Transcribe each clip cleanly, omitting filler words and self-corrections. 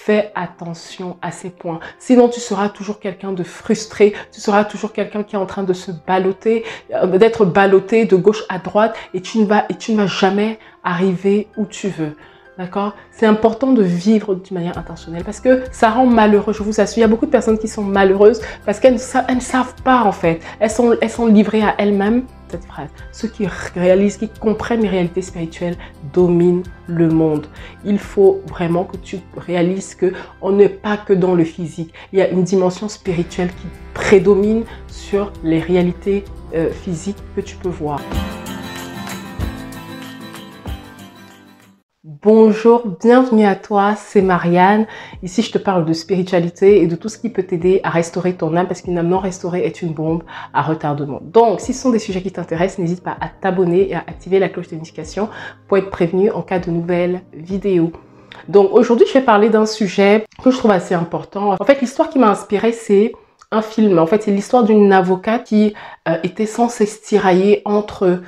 fais attention à ces points. Sinon, tu seras toujours quelqu'un de frustré, tu seras toujours quelqu'un qui est en train de se balloter, d'être ballotté de gauche à droite et tu ne vas jamais arriver où tu veux. D'accord? C'est important de vivre d'une manière intentionnelle parce que ça rend malheureux, je vous assure. Il y a beaucoup de personnes qui sont malheureuses parce qu'elles ne savent pas en fait. Elles sont livrées à elles-mêmes. Cette phrase. Ceux qui réalisent, qui comprennent les réalités spirituelles dominent le monde. Il faut vraiment que tu réalises qu'on n'est pas que dans le physique. Il y a une dimension spirituelle qui prédomine sur les réalités physiques que tu peux voir. Bonjour, bienvenue à toi, c'est Marianne. Ici, je te parle de spiritualité et de tout ce qui peut t'aider à restaurer ton âme parce qu'une âme non restaurée est une bombe à retardement. Donc, si ce sont des sujets qui t'intéressent, n'hésite pas à t'abonner et à activer la cloche de notification pour être prévenu en cas de nouvelles vidéos. Donc, aujourd'hui, je vais parler d'un sujet que je trouve assez important. En fait, l'histoire qui m'a inspirée, c'est un film. En fait, c'est l'histoire d'une avocate qui était censée se tirailler entre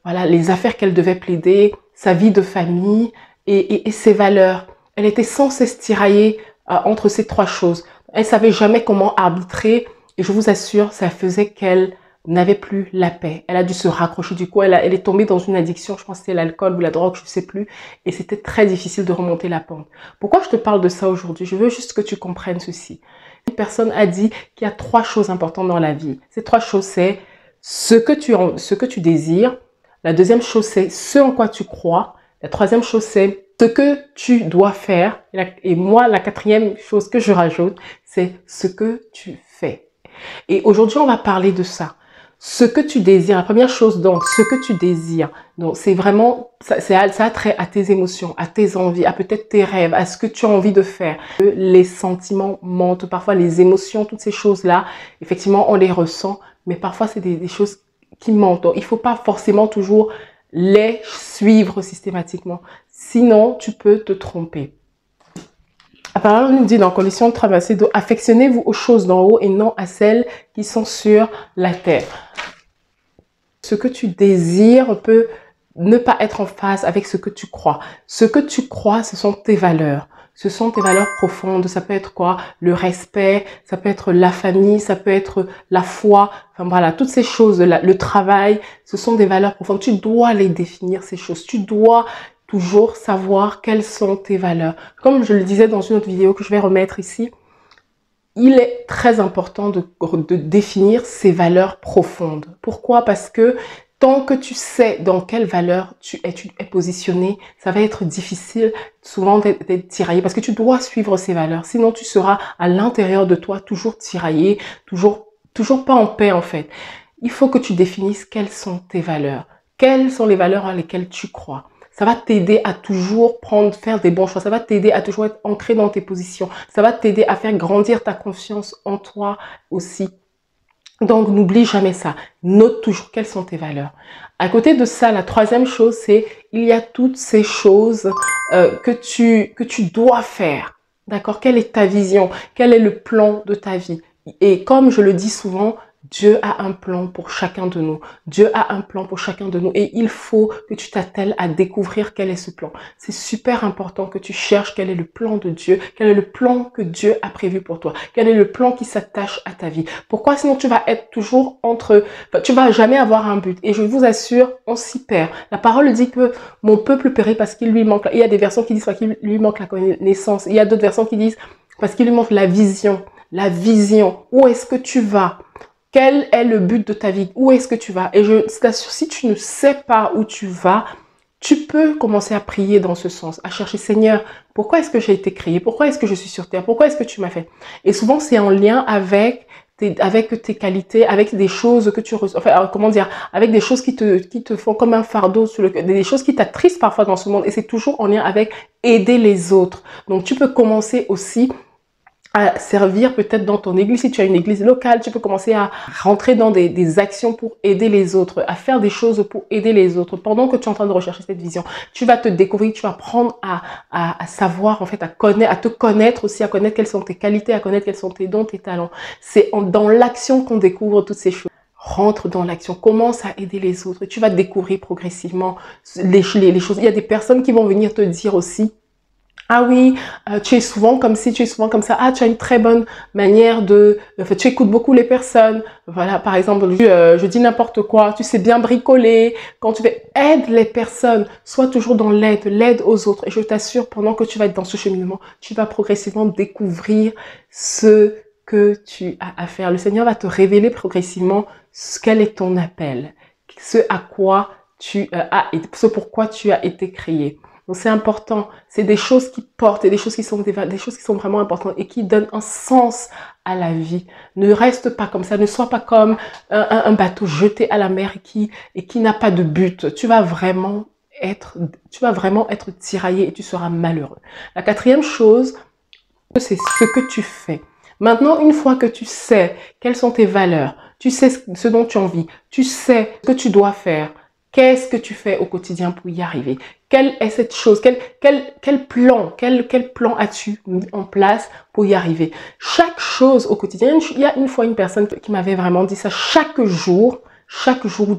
voilà, les affaires qu'elle devait plaider, sa vie de famille et ses valeurs. Elle était sans cesse tiraillée entre ces trois choses. Elle savait jamais comment arbitrer et je vous assure, ça faisait qu'elle n'avait plus la paix. Elle a dû se raccrocher du coup. Elle est tombée dans une addiction, je pense que c'était l'alcool ou la drogue, je ne sais plus. Et c'était très difficile de remonter la pente. Pourquoi je te parle de ça aujourd'hui? Je veux juste que tu comprennes ceci. Une personne a dit qu'il y a trois choses importantes dans la vie. Ces trois choses, c'est ce que tu désires. La deuxième chose, c'est ce en quoi tu crois. La troisième chose, c'est ce que tu dois faire. Et moi, la quatrième chose que je rajoute, c'est ce que tu fais. Et aujourd'hui, on va parler de ça. Ce que tu désires. La première chose, donc, ce que tu désires. Donc, c'est vraiment, ça a trait à tes émotions, à tes envies, à peut-être tes rêves, à ce que tu as envie de faire. Les sentiments mentent, parfois les émotions, toutes ces choses-là, effectivement, on les ressent, mais parfois, c'est des choses qui mentent. Donc, il ne faut pas forcément toujours les suivre systématiquement. Sinon, tu peux te tromper. Apparemment, on nous dit dans Conditions de traverser d'eau, affectionnez-vous aux choses d'en haut et non à celles qui sont sur la terre. Ce que tu désires peut ne pas être en phase avec ce que tu crois. Ce que tu crois, ce sont tes valeurs. Ce sont tes valeurs profondes. Ça peut être quoi? Le respect, ça peut être la famille, ça peut être la foi. Enfin voilà, toutes ces choses, le travail, ce sont des valeurs profondes. Tu dois les définir, ces choses. Tu dois toujours savoir quelles sont tes valeurs. Comme je le disais dans une autre vidéo que je vais remettre ici, il est très important de définir ces valeurs profondes. Pourquoi? Parce que tant que tu sais dans quelle valeur tu es positionné, ça va être difficile souvent d'être tiraillé parce que tu dois suivre ces valeurs. Sinon, tu seras à l'intérieur de toi toujours tiraillé, toujours pas en paix en fait. Il faut que tu définisses quelles sont tes valeurs. Quelles sont les valeurs à lesquelles tu crois. Ça va t'aider à toujours faire des bons choix. Ça va t'aider à toujours être ancré dans tes positions. Ça va t'aider à faire grandir ta confiance en toi aussi. Donc, n'oublie jamais ça. Note toujours quelles sont tes valeurs. À côté de ça, la troisième chose, c'est il y a toutes ces choses que tu dois faire. D'accord? Quelle est ta vision? Quel est le plan de ta vie? Et comme je le dis souvent, Dieu a un plan pour chacun de nous. Dieu a un plan pour chacun de nous et il faut que tu t'attelles à découvrir quel est ce plan. C'est super important que tu cherches quel est le plan de Dieu, quel est le plan que Dieu a prévu pour toi, quel est le plan qui s'attache à ta vie. Pourquoi? Sinon tu vas être toujours tu vas jamais avoir un but. Et je vous assure, on s'y perd. La parole dit que mon peuple périt parce qu'il lui manque. Il y a des versions qui disent parce qu'il lui manque la connaissance. Il y a d'autres versions qui disent parce qu'il lui manque la vision. La vision. Où est-ce que tu vas? Quel est le but de ta vie? Où est-ce que tu vas? Et je t'assure, si tu ne sais pas où tu vas, tu peux commencer à prier dans ce sens, à chercher Seigneur, pourquoi est-ce que j'ai été créé? Pourquoi est-ce que je suis sur terre? Pourquoi est-ce que tu m'as fait? Et souvent, c'est en lien avec tes qualités, avec des choses que tu reçois, enfin, comment dire, avec des choses qui te font comme un fardeau sur le cœur, des choses qui t'attristent parfois dans ce monde. Et c'est toujours en lien avec aider les autres. Donc, tu peux commencer aussi à servir peut-être dans ton église. Si tu as une église locale, tu peux commencer à rentrer dans des actions pour aider les autres, à faire des choses pour aider les autres. Pendant que tu es en train de rechercher cette vision, tu vas te découvrir, tu vas apprendre à savoir, en fait, à te connaître aussi, à connaître quelles sont tes qualités, à connaître quels sont tes dons, tes talents. C'est dans l'action qu'on découvre toutes ces choses. Rentre dans l'action, commence à aider les autres et tu vas découvrir progressivement les choses. Il y a des personnes qui vont venir te dire aussi, Ah oui, tu es souvent comme ci, tu es souvent comme ça. Ah, tu as une très bonne manière tu écoutes beaucoup les personnes. Voilà, par exemple, je dis n'importe quoi. Tu sais bien bricoler. Quand tu fais, aide les personnes. Sois toujours dans l'aide aux autres. Et je t'assure, pendant que tu vas être dans ce cheminement, tu vas progressivement découvrir ce que tu as à faire. Le Seigneur va te révéler progressivement quel est ton appel, ce à quoi tu ce pourquoi tu as été créé. Donc c'est important, c'est des choses qui portent et des choses qui sont des choses qui sont vraiment importantes et qui donnent un sens à la vie. Ne reste pas comme ça, ne sois pas comme un bateau jeté à la mer et qui n'a pas de but. Tu vas vraiment être tiraillé et tu seras malheureux. La quatrième chose, c'est ce que tu fais. Maintenant, une fois que tu sais quelles sont tes valeurs, tu sais ce dont tu as envie, tu sais ce que tu dois faire, qu'est-ce que tu fais au quotidien pour y arriver? Quelle est cette chose? Quel plan as-tu mis en place pour y arriver? Chaque chose au quotidien, il y a une fois une personne qui m'avait vraiment dit ça, chaque jour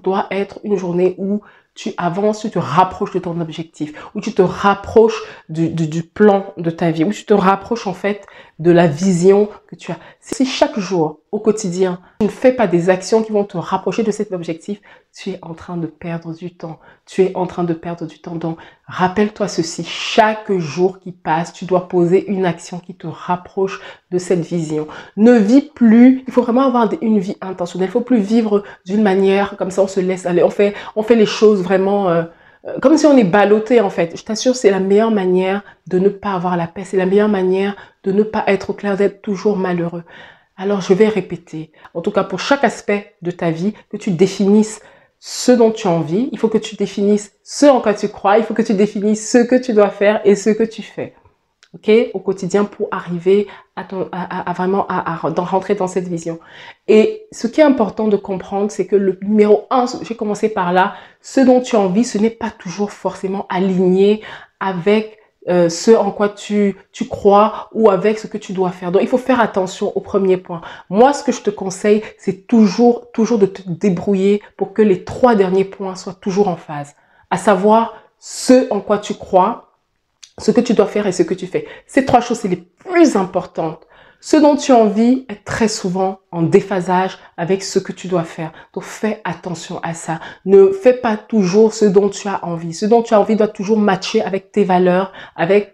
doit être une journée où tu avances, tu te rapproches de ton objectif, où tu te rapproches du plan de ta vie, où tu te rapproches en fait de la vision que tu as. Si chaque jour, au quotidien, tu ne fais pas des actions qui vont te rapprocher de cet objectif, tu es en train de perdre du temps. Tu es en train de perdre du temps. Donc, rappelle-toi ceci, chaque jour qui passe, tu dois poser une action qui te rapproche de cette vision. Ne vis plus, il faut vraiment avoir une vie intentionnelle. Il ne faut plus vivre d'une manière comme ça, on se laisse aller. On fait les choses vraiment comme si on est ballotté en fait. Je t'assure, c'est la meilleure manière de ne pas avoir la paix. C'est la meilleure manière de ne pas être au clair, d'être toujours malheureux. Alors, je vais répéter, en tout cas pour chaque aspect de ta vie, que tu définisses ce dont tu as envie. Il faut que tu définisses ce en quoi tu crois. Il faut que tu définisses ce que tu dois faire et ce que tu fais. Ok, au quotidien pour arriver à vraiment rentrer dans cette vision. Et ce qui est important de comprendre, c'est que le numéro 1, j'ai commencé par là, ce dont tu as envie, ce n'est pas toujours forcément aligné avec ce en quoi tu crois ou avec ce que tu dois faire. Donc, il faut faire attention au premier point. Moi, ce que je te conseille, c'est toujours de te débrouiller pour que les 3 derniers points soient toujours en phase. À savoir, ce en quoi tu crois, ce que tu dois faire et ce que tu fais. Ces 3 choses, c'est les plus importantes. Ce dont tu as envie est très souvent en déphasage avec ce que tu dois faire. Donc, fais attention à ça. Ne fais pas toujours ce dont tu as envie. Ce dont tu as envie doit toujours matcher avec tes valeurs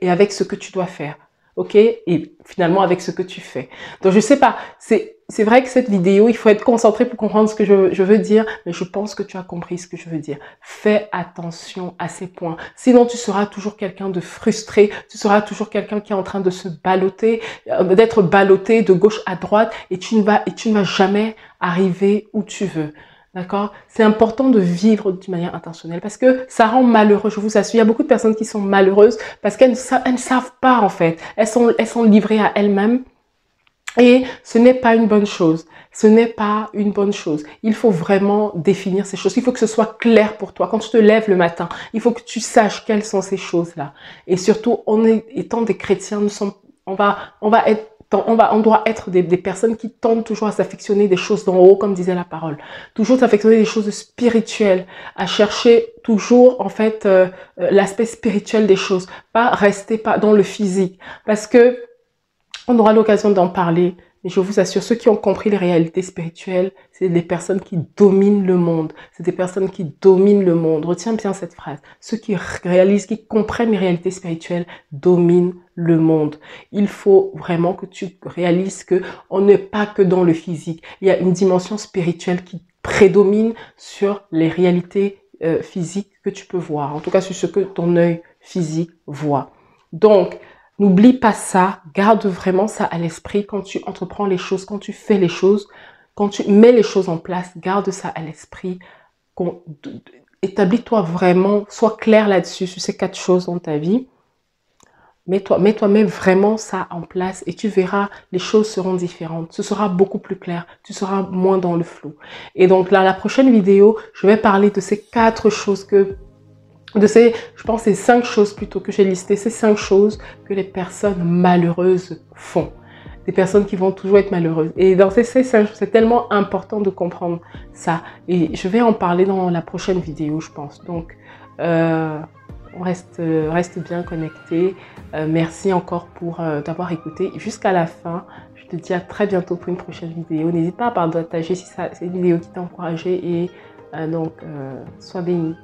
et avec ce que tu dois faire. Ok? Et finalement, avec ce que tu fais. Donc, je sais pas, c'est vrai que cette vidéo, il faut être concentré pour comprendre ce que je veux dire, mais je pense que tu as compris ce que je veux dire. Fais attention à ces points. Sinon, tu seras toujours quelqu'un de frustré, tu seras toujours quelqu'un qui est en train de se balloter, d'être ballotté de gauche à droite, et tu ne vas jamais arriver où tu veux. D'accord? C'est important de vivre d'une manière intentionnelle parce que ça rend malheureux, je vous assure. Il y a beaucoup de personnes qui sont malheureuses parce qu'elles ne savent pas en fait. Elles sont livrées à elles-mêmes et ce n'est pas une bonne chose. Ce n'est pas une bonne chose. Il faut vraiment définir ces choses. Il faut que ce soit clair pour toi. Quand tu te lèves le matin, il faut que tu saches quelles sont ces choses-là. Et surtout, étant des chrétiens, on doit être des personnes qui tendent toujours à s'affectionner des choses d'en haut, comme disait la parole. Toujours s'affectionner des choses spirituelles, à chercher toujours, en fait, l'aspect spirituel des choses. Pas rester dans le physique. Parce que, on aura l'occasion d'en parler. Mais je vous assure, ceux qui ont compris les réalités spirituelles, c'est des personnes qui dominent le monde. C'est des personnes qui dominent le monde. Retiens bien cette phrase. Ceux qui réalisent, qui comprennent les réalités spirituelles, dominent le monde. Il faut vraiment que tu réalises que on n'est pas que dans le physique. Il y a une dimension spirituelle qui prédomine sur les réalités physiques que tu peux voir. En tout cas, sur ce que ton œil physique voit. Donc, n'oublie pas ça, garde vraiment ça à l'esprit quand tu entreprends les choses, quand tu fais les choses, quand tu mets les choses en place, garde ça à l'esprit. Établis-toi vraiment, sois clair là-dessus, sur ces 4 choses dans ta vie. Mets vraiment ça en place et tu verras, les choses seront différentes. Ce sera beaucoup plus clair, tu seras moins dans le flou. Et donc là, la prochaine vidéo, je vais parler de ces 4 choses je pense ces 5 choses plutôt que j'ai listé, ces 5 choses que les personnes malheureuses font. Des personnes qui vont toujours être malheureuses. Et dans ces 5 choses, c'est tellement important de comprendre ça. Et je vais en parler dans la prochaine vidéo, je pense. Donc, reste bien connecté. Merci encore pour t'avoir écouté jusqu'à la fin. Je te dis à très bientôt pour une prochaine vidéo. N'hésite pas à partager si c'est une vidéo qui t'a encouragé et donc sois béni.